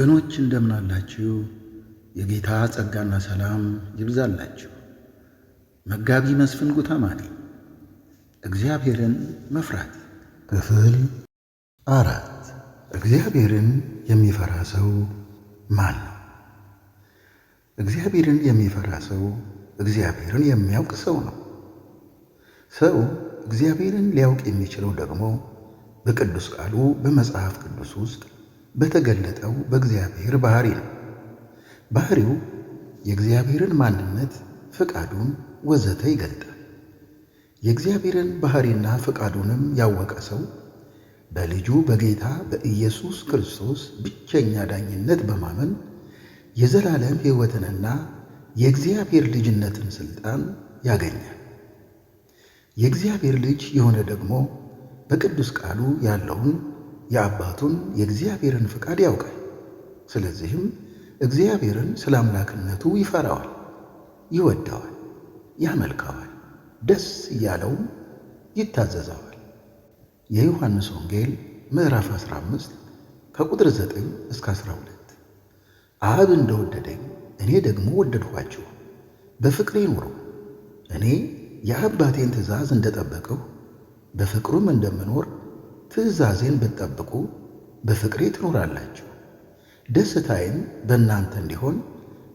ወገኖች እንደምን አላችሁ? የጌታ ጸጋና ሰላም ይብዛላችሁ። መጋቢ መስፍን ጉተማ ነኝ። እግዚአብሔርን መፍራት ክፍል 4። እግዚአብሔርን የሚፈራ ሰው ማን ነው? እግዚአብሔርን የሚፈራ ሰው እግዚአብሔርን የሚያውቅ ሰው ነው። ሰው እግዚአብሔርን ሊያውቅ የሚችለው ደግሞ በቅዱስ ቃሉ በመጽሐፍ ቅዱስ ውስጥ በተገለጠው በእግዚአብሔር ባህሪ ነው። ባህሪው የእግዚአብሔርን ማንነት፣ ፍቃዱን ወዘተ ይገልጣል። የእግዚአብሔርን ባህሪና ፍቃዱንም ያወቀ ሰው በልጁ በጌታ በኢየሱስ ክርስቶስ ብቸኛ ዳኝነት በማመን የዘላለም ሕይወትንና የእግዚአብሔር ልጅነትን ሥልጣን ያገኛል። የእግዚአብሔር ልጅ የሆነ ደግሞ በቅዱስ ቃሉ ያለውን የአባቱን የእግዚአብሔርን ፍቃድ ያውቃል። ስለዚህም እግዚአብሔርን ስለ አምላክነቱ ይፈራዋል፣ ይወደዋል፣ ያመልከዋል፣ ደስ እያለውም ይታዘዘዋል። የዮሐንስ ወንጌል ምዕራፍ 15 ከቁጥር 9 እስከ 12። አብ እንደወደደኝ እኔ ደግሞ ወደድኋችሁ፣ በፍቅሬ ኑሩ። እኔ የአባቴን ትእዛዝ እንደጠበቅሁ በፍቅሩም እንደምኖር ትእዛዜን ብትጠብቁ በፍቅሬ ትኖራላችሁ። ደስታዬም በእናንተ እንዲሆን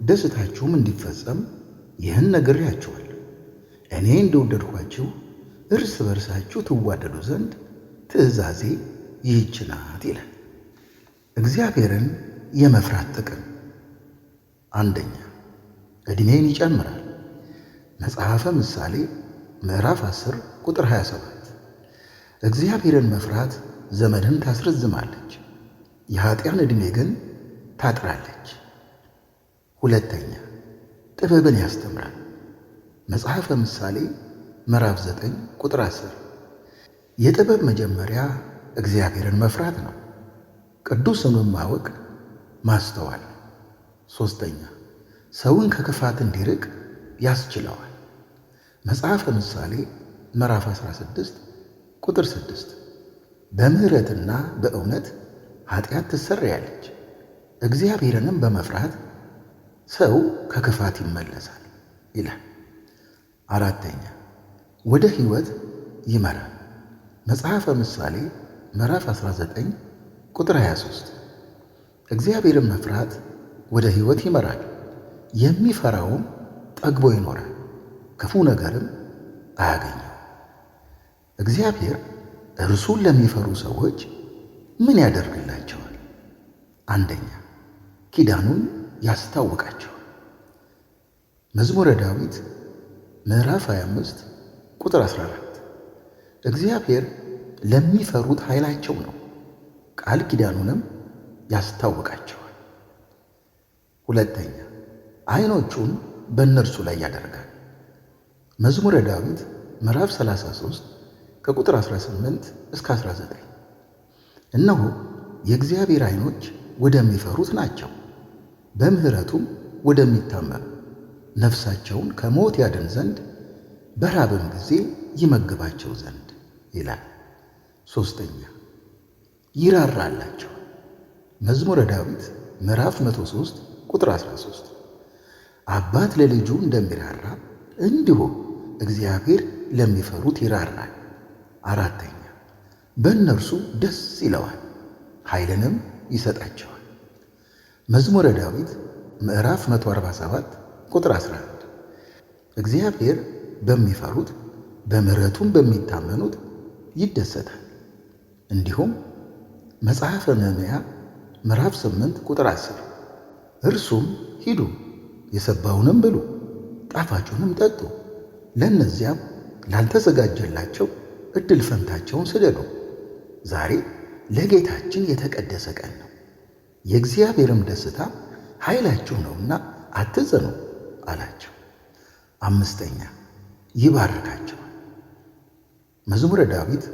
ደስታችሁም እንዲፈጸም ይህን ነግሬያችኋለሁ። እኔ እንደወደድኋችሁ እርስ በርሳችሁ ትዋደዱ ዘንድ ትእዛዜ ይህች ናት ይላል። እግዚአብሔርን የመፍራት ጥቅም፣ አንደኛ ዕድሜን ይጨምራል። መጽሐፈ ምሳሌ ምዕራፍ 10 ቁጥር 27። እግዚአብሔርን መፍራት ዘመንን ታስረዝማለች፣ የኀጢአን ዕድሜ ግን ታጥራለች። ሁለተኛ ጥበብን ያስተምራል። መጽሐፈ ምሳሌ ምዕራፍ 9 ቁጥር 10። የጥበብ መጀመሪያ እግዚአብሔርን መፍራት ነው፣ ቅዱስንም ማወቅ ማስተዋል። ሦስተኛ ሰውን ከክፋት እንዲርቅ ያስችለዋል። መጽሐፈ ምሳሌ ምዕራፍ 16 ቁጥር 6። በምሕረትና በእውነት ኀጢአት ትሰረያለች፣ እግዚአብሔርንም በመፍራት ሰው ከክፋት ይመለሳል ይላል። አራተኛ ወደ ሕይወት ይመራል። መጽሐፈ ምሳሌ ምዕራፍ 19 ቁጥር 23። እግዚአብሔርን መፍራት ወደ ሕይወት ይመራል፣ የሚፈራውም ጠግቦ ይኖራል፣ ክፉ ነገርም አያገኘው። እግዚአብሔር እርሱን ለሚፈሩ ሰዎች ምን ያደርግላቸዋል? አንደኛ ኪዳኑን ያስታውቃቸዋል። መዝሙረ ዳዊት ምዕራፍ 25 ቁጥር 14። እግዚአብሔር ለሚፈሩት ኃይላቸው ነው፣ ቃል ኪዳኑንም ያስታውቃቸዋል። ሁለተኛ ዓይኖቹን በእነርሱ ላይ ያደርጋል። መዝሙረ ዳዊት ምዕራፍ 33 ከቁጥር 18 እስከ 19። እነሆ የእግዚአብሔር ዓይኖች ወደሚፈሩት ናቸው፣ በምሕረቱም ወደሚታመኑ፣ ነፍሳቸውን ከሞት ያድን ዘንድ በራብም ጊዜ ይመግባቸው ዘንድ ይላል። ሦስተኛ ይራራላቸዋል። መዝሙረ ዳዊት ምዕራፍ 103 ቁጥር 13። አባት ለልጁ እንደሚራራ እንዲሁ እግዚአብሔር ለሚፈሩት ይራራል። አራተኛ በእነርሱ ደስ ይለዋል፣ ኃይልንም ይሰጣቸዋል። መዝሙረ ዳዊት ምዕራፍ 147 ቁጥር 11። እግዚአብሔር በሚፈሩት በምሕረቱም በሚታመኑት ይደሰታል። እንዲሁም መጽሐፈ ነህምያ ምዕራፍ 8 ቁጥር 10 እርሱም ሂዱ የሰባውንም ብሉ ጣፋጩንም ጠጡ፣ ለእነዚያም ላልተዘጋጀላቸው ዕድል ፈንታቸውን ስደዱ። ዛሬ ለጌታችን የተቀደሰ ቀን ነው፣ የእግዚአብሔርም ደስታ ኃይላችሁ ነውና አትዘኑ አላቸው። አምስተኛ ይባርካቸዋል። መዝሙረ ዳዊት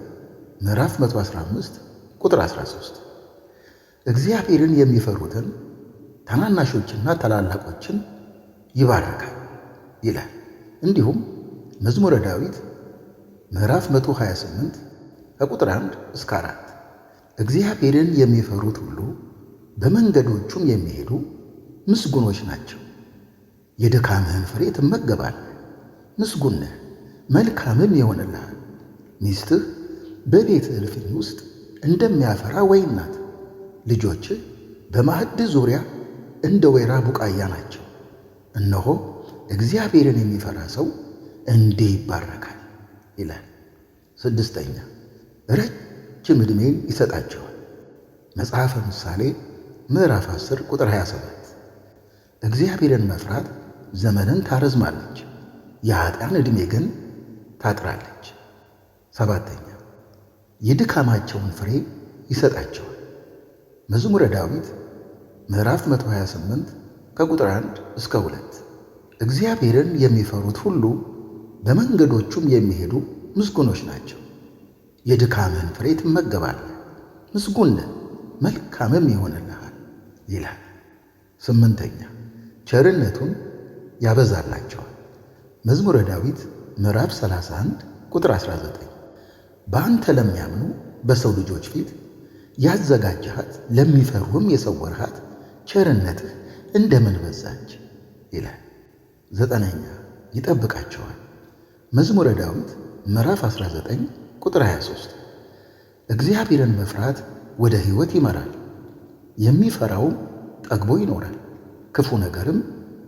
ምዕራፍ 115 ቁጥር 13 እግዚአብሔርን የሚፈሩትን ታናናሾችና ታላላቆችን ይባርካል ይላል። እንዲሁም መዝሙረ ዳዊት ምዕራፍ 128 ከቁጥር 1 እስከ 4 እግዚአብሔርን የሚፈሩት ሁሉ በመንገዶቹም የሚሄዱ ምስጉኖች ናቸው። የድካምህን ፍሬ ትመገባለህ፣ ምስጉን ነህ፣ መልካምም ይሆንልሃል። ሚስትህ በቤት እልፍኝ ውስጥ እንደሚያፈራ ወይን ናት። ልጆችህ በማዕድ ዙሪያ እንደ ወይራ ቡቃያ ናቸው። እነሆ እግዚአብሔርን የሚፈራ ሰው እንዲህ ይባረካል ይላል። 6. ረጅም ዕድሜን ይሰጣቸዋል። መጽሐፈ ምሳሌ ምዕራፍ 10 ቁጥር 27። እግዚአብሔርን መፍራት ዘመንን ታረዝማለች፣ የኃጥአን ዕድሜ ግን ታጥራለች። 7. የድካማቸውን ፍሬ ይሰጣቸዋል። መዝሙረ ዳዊት ምዕራፍ 128 ከቁጥር 1 እስከ 2። እግዚአብሔርን የሚፈሩት ሁሉ በመንገዶቹም የሚሄዱ ምስጉኖች ናቸው። የድካምህን ፍሬ ትመገባለህ፣ ምስጉን ነህ፣ መልካምም ይሆንልሃል ይላል። 8. ቸርነቱን ያበዛላቸዋል። መዝሙረ ዳዊት ምዕራፍ 31 ቁጥር 19። በአንተ ለሚያምኑ በሰው ልጆች ፊት ያዘጋጀሃት፣ ለሚፈሩህም የሰወርሃት ቸርነትህ እንደምን በዛች ይላል። 9. ይጠብቃቸዋል። መዝሙረ ዳዊት ምዕራፍ 19 ቁጥር 23። እግዚአብሔርን መፍራት ወደ ሕይወት ይመራል፣ የሚፈራውም ጠግቦ ይኖራል፣ ክፉ ነገርም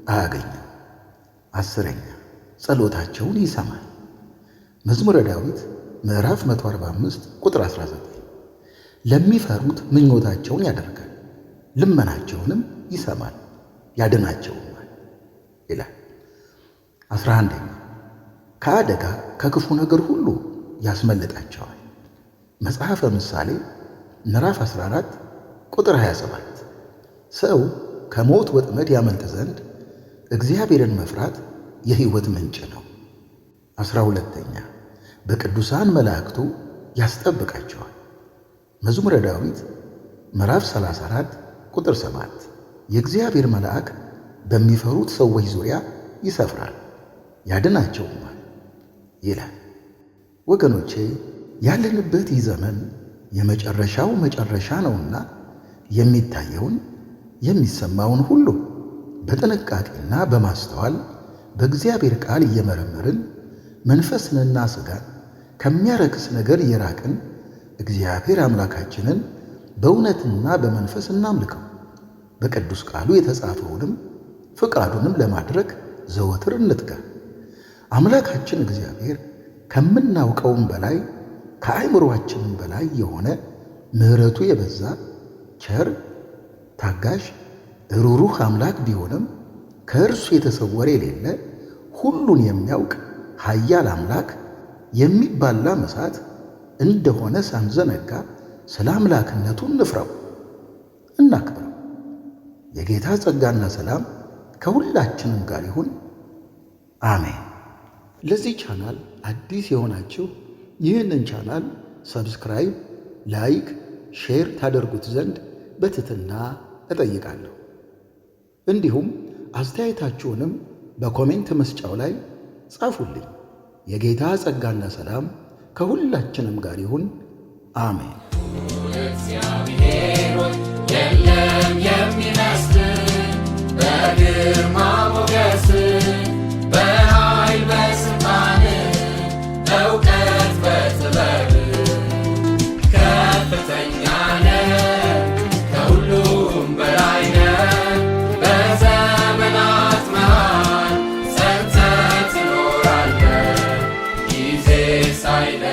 አያገኝም። 10. ጸሎታቸውን ይሰማል። መዝሙረ ዳዊት ምዕራፍ 145 ቁጥር 19። ለሚፈሩት ምኞታቸውን ያደርጋል፣ ልመናቸውንም ይሰማል ያድናቸውማል ይላል። 11. ከአደጋ ከክፉ ነገር ሁሉ ያስመልጣቸዋል። መጽሐፈ ምሳሌ ምዕራፍ 14 ቁጥር 27። ሰው ከሞት ወጥመድ ያመልጥ ዘንድ እግዚአብሔርን መፍራት የሕይወት ምንጭ ነው። 12. በቅዱሳን መላእክቱ ያስጠብቃቸዋል። መዝሙረ ዳዊት ምዕራፍ 34 ቁጥር 7። የእግዚአብሔር መልአክ በሚፈሩት ሰዎች ዙሪያ ይሰፍራል ያድናቸውማል ይላል። ወገኖቼ ያለንበት ይህ ዘመን የመጨረሻው መጨረሻ ነውና የሚታየውን የሚሰማውን ሁሉ በጥንቃቄና በማስተዋል በእግዚአብሔር ቃል እየመረመርን መንፈስንና ሥጋን ከሚያረክስ ነገር እየራቅን እግዚአብሔር አምላካችንን በእውነትና በመንፈስ እናምልከው። በቅዱስ ቃሉ የተጻፈውንም ፍቃዱንም ለማድረግ ዘወትር እንትጋ። አምላካችን እግዚአብሔር ከምናውቀውም በላይ ከአእምሮአችንም በላይ የሆነ ምሕረቱ የበዛ ቸር፣ ታጋሽ፣ ሩሩህ አምላክ ቢሆንም ከእርሱ የተሰወረ የሌለ ሁሉን የሚያውቅ ኃያል አምላክ የሚባላ እሳት እንደሆነ ሳንዘነጋ ስለ አምላክነቱ እንፍራው፣ እናክብረው። የጌታ ጸጋና ሰላም ከሁላችንም ጋር ይሁን፣ አሜን። ለዚህ ቻናል አዲስ የሆናችሁ ይህንን ቻናል ሰብስክራይብ፣ ላይክ፣ ሼር ታደርጉት ዘንድ በትህትና እጠይቃለሁ። እንዲሁም አስተያየታችሁንም በኮሜንት መስጫው ላይ ጻፉልኝ። የጌታ ጸጋና ሰላም ከሁላችንም ጋር ይሁን፣ አሜን። እግዚአብሔር የለም የሚመስል በግርማ ሞገስ በኃይል በሥልጣን በእውቀት በጥበብ ከፍተኛ ነህ፣ ከሁሉም በላይ ነህ። በዘመናት መሃል ጸንተህ ትኖራለህ ጊዜ ሳይለ